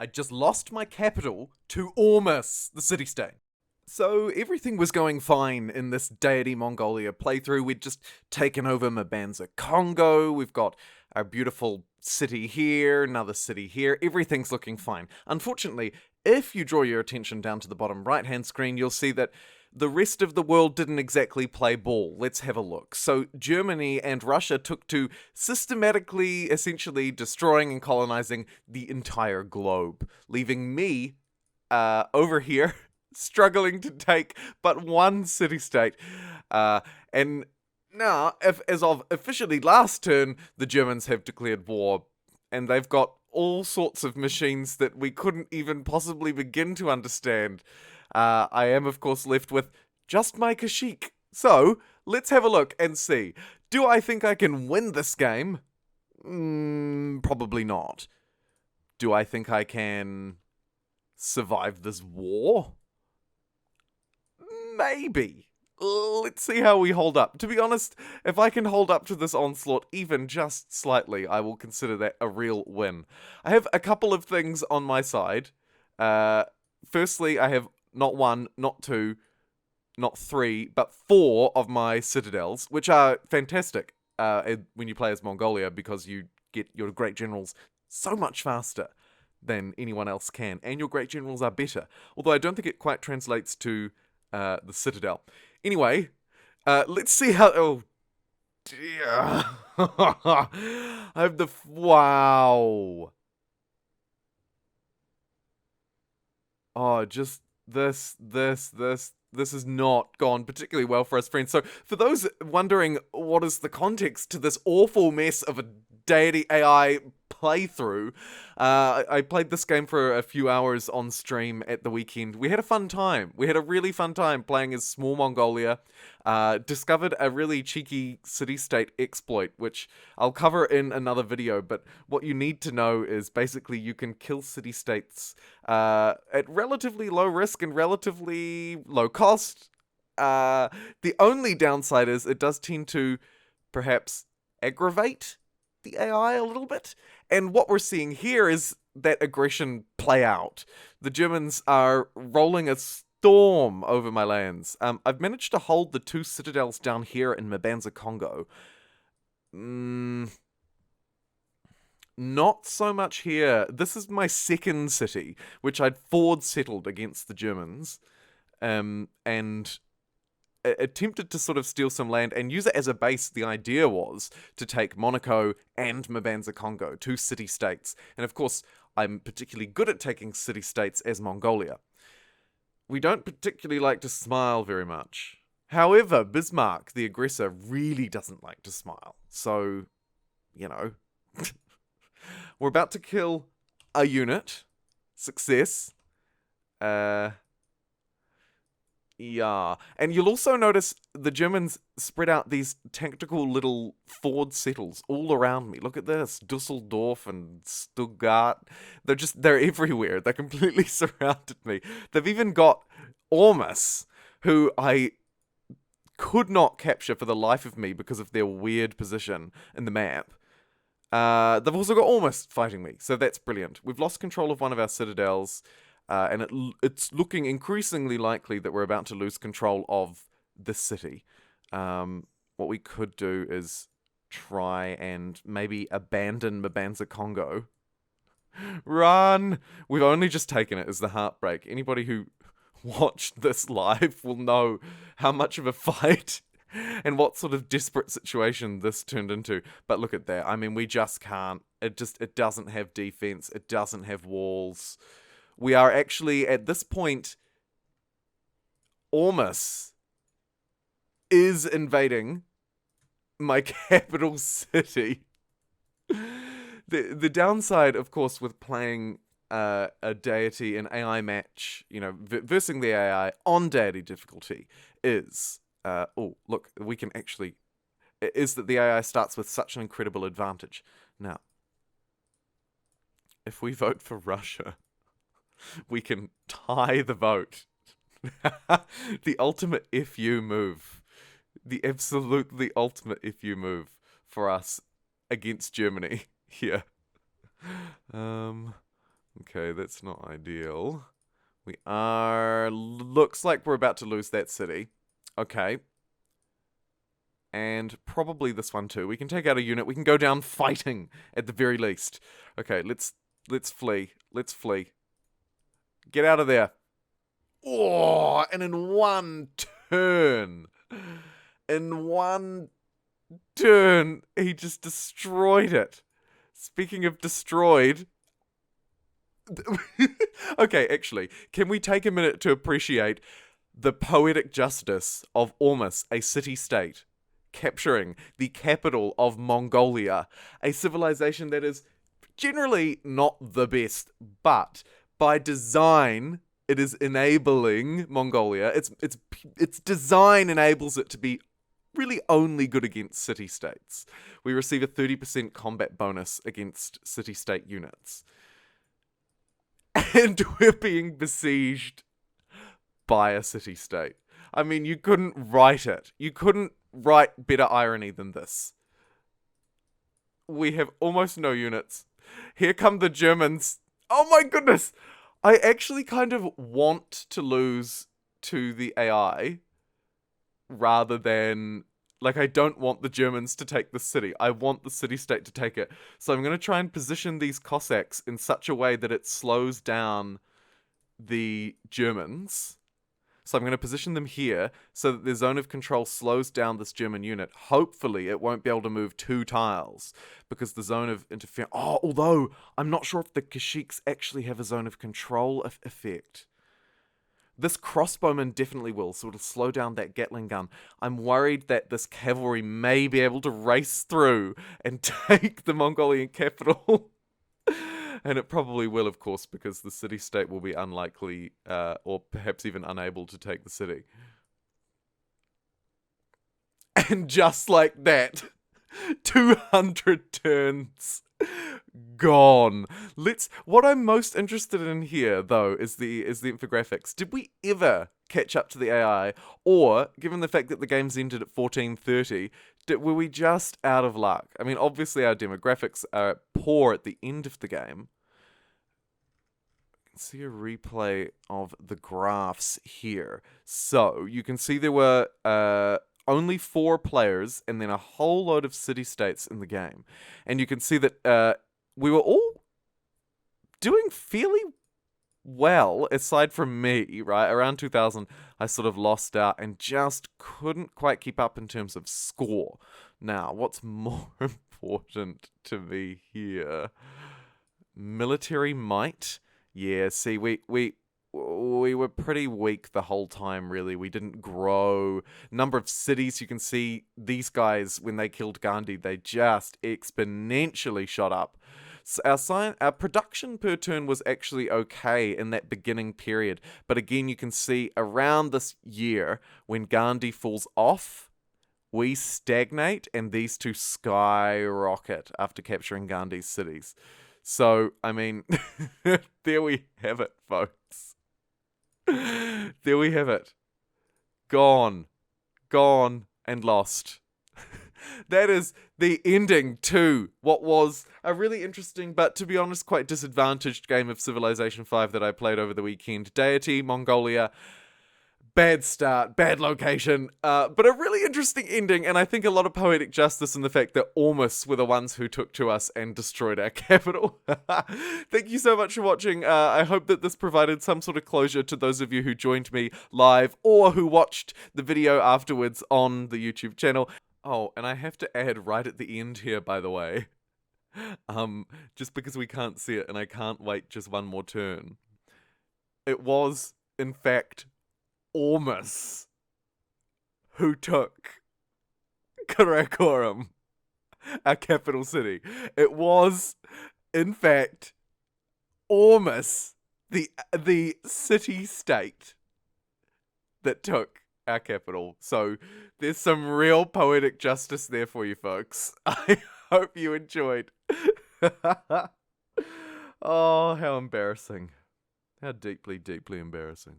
I just lost my capital to Ormus, the city-state. So everything was going fine in this Deity Mongolia playthrough. We'd just taken over Mabanza Congo. We've got our beautiful city here, another city here. Everything's looking fine. Unfortunately, if you draw your attention down to the bottom right-hand screen, you'll see that the rest of the world didn't exactly play ball. Let's have a look. So Germany and Russia took to systematically, essentially destroying and colonizing the entire globe, leaving me over here struggling to take but one city-state. And now, as of officially last turn, the Germans have declared war, and they've got all sorts of machines that we couldn't even possibly begin to understand. I am, of course, left with just my Kashyyyk. So, let's have a look and see. Do I think I can win this game? Probably not. Do I think I can survive this war? Maybe. Let's see how we hold up. To be honest, if I can hold up to this onslaught even just slightly, I will consider that a real win. I have a couple of things on my side. Firstly, I have not one, not two, not three, but four of my citadels, which are fantastic when you play as Mongolia, because you get your great generals so much faster than anyone else can, and your great generals are better. Although I don't think it quite translates to the citadel. Anyway, let's see how... Oh, dear. I have the... Wow. Oh, just this has not gone particularly well for us, friends. So, for those wondering what is the context to this awful mess of a Deity AI playthrough, I played this game for a few hours on stream at the weekend. We had a fun time. We had a really fun time playing as small Mongolia. Discovered a really cheeky city-state exploit, which I'll cover in another video, but what you need to know is basically you can kill city-states at relatively low risk and relatively low cost. The only downside is it does tend to perhaps aggravate the AI a little bit, and what we're seeing here is that aggression play out. The Germans are rolling a storm over my lands. I've managed to hold the two citadels down here in Mabanza Congo. Not so much here. This is my second city, which I'd forward settled against the Germans, and attempted to sort of steal some land and use it as a base. The idea was to take Monaco and Mabanza Congo, two city-states. And of course, I'm particularly good at taking city-states as Mongolia. We don't particularly like to smile very much. However, Bismarck, the aggressor, really doesn't like to smile. So, you know, we're about to kill a unit. Success. Yeah, and you'll also notice the Germans spread out these tactical little forward settles all around me. Look at this, Dusseldorf and Stuttgart. They're everywhere. They completely surrounded me. They've even got Ormus, who I could not capture for the life of me because of their weird position in the map. They've also got Ormus fighting me, so that's brilliant. We've lost control of one of our citadels. And it's looking increasingly likely that we're about to lose control of this city. What we could do is try and maybe abandon Mabanza Congo. Run! We've only just taken it as the heartbreak. Anybody who watched this live will know how much of a fight and what sort of desperate situation this turned into. But look at that. I mean, we just can't. It doesn't have defense. It doesn't have walls. We are actually, at this point, Ormus is invading my capital city. The downside, of course, with playing a deity in AI match, you know, versing the AI on deity difficulty is, oh, look, we can actually, is that the AI starts with such an incredible advantage. Now, if we vote for Russia, we can tie the vote. The ultimate FU move. The absolutely ultimate FU move for us against Germany here. Okay, that's not ideal. We are... Looks like we're about to lose that city. Okay. And probably this one too. We can take out a unit. We can go down fighting at the very least. Okay, let's flee. Let's flee. Get out of there. Oh, and in one turn, he just destroyed it. Speaking of destroyed, okay, actually, can we take a minute to appreciate the poetic justice of Ormus, a city-state, capturing the capital of Mongolia, a civilization that is generally not the best, but by design, it is enabling Mongolia. Its design enables it to be really only good against city-states. We receive a 30% combat bonus against city-state units. And we're being besieged by a city-state. I mean, you couldn't write it. You couldn't write better irony than this. We have almost no units. Here come the Germans. Oh my goodness! I actually kind of want to lose to the AI rather than... Like, I don't want the Germans to take the city. I want the city-state to take it. So I'm going to try and position these Cossacks in such a way that it slows down the Germans. So I'm going to position them here so that their zone of control slows down this German unit. Hopefully it won't be able to move 2 tiles because the zone of interference... Oh, although I'm not sure if the Kashyyyks actually have a zone of control effect. This crossbowman definitely will, so it'll slow down that Gatling gun. I'm worried that this cavalry may be able to race through and take the Mongolian capital. And it probably will, of course, because the city-state will be unlikely, or perhaps even unable to take the city. And just like that, 200 turns gone. What I'm most interested in here, though, is the infographics. Did we ever catch up to the AI, or given the fact that the game's ended at 14:30, were we just out of luck? I mean, obviously our demographics are poor at the end of the game. You can see a replay of the graphs here. So you can see there were only 4 players and then a whole load of city-states in the game. And you can see that we were all doing fairly well, aside from me, right? Around 2000, I sort of lost out and just couldn't quite keep up in terms of score. Now, what's more important to me here? Military might. Yeah, see, we were pretty weak the whole time, really. We didn't grow. Number of cities, you can see these guys, when they killed Gandhi, they just exponentially shot up. So our production per turn was actually okay in that beginning period. But again, you can see around this year, when Gandhi falls off, we stagnate and these two skyrocket after capturing Gandhi's cities. So, I mean, there we have it, folks. There we have it. Gone, and lost. That is the ending to what was a really interesting, but to be honest, quite disadvantaged game of Civilization 5 that I played over the weekend. Deity Mongolia. Bad start, bad location, but a really interesting ending, and I think a lot of poetic justice in the fact that Ormus were the ones who took to us and destroyed our capital. Thank you so much for watching. I hope that this provided some sort of closure to those of you who joined me live or who watched the video afterwards on the YouTube channel. Oh, and I have to add right at the end here, by the way, just because we can't see it and I can't wait just one more turn. It was, in fact, Ormus who took Karakoram, our capital city. It was, in fact, Ormus, the city-state, that took our capital. So there's some real poetic justice there for you folks. I hope you enjoyed. Oh, how embarrassing. How deeply, deeply embarrassing.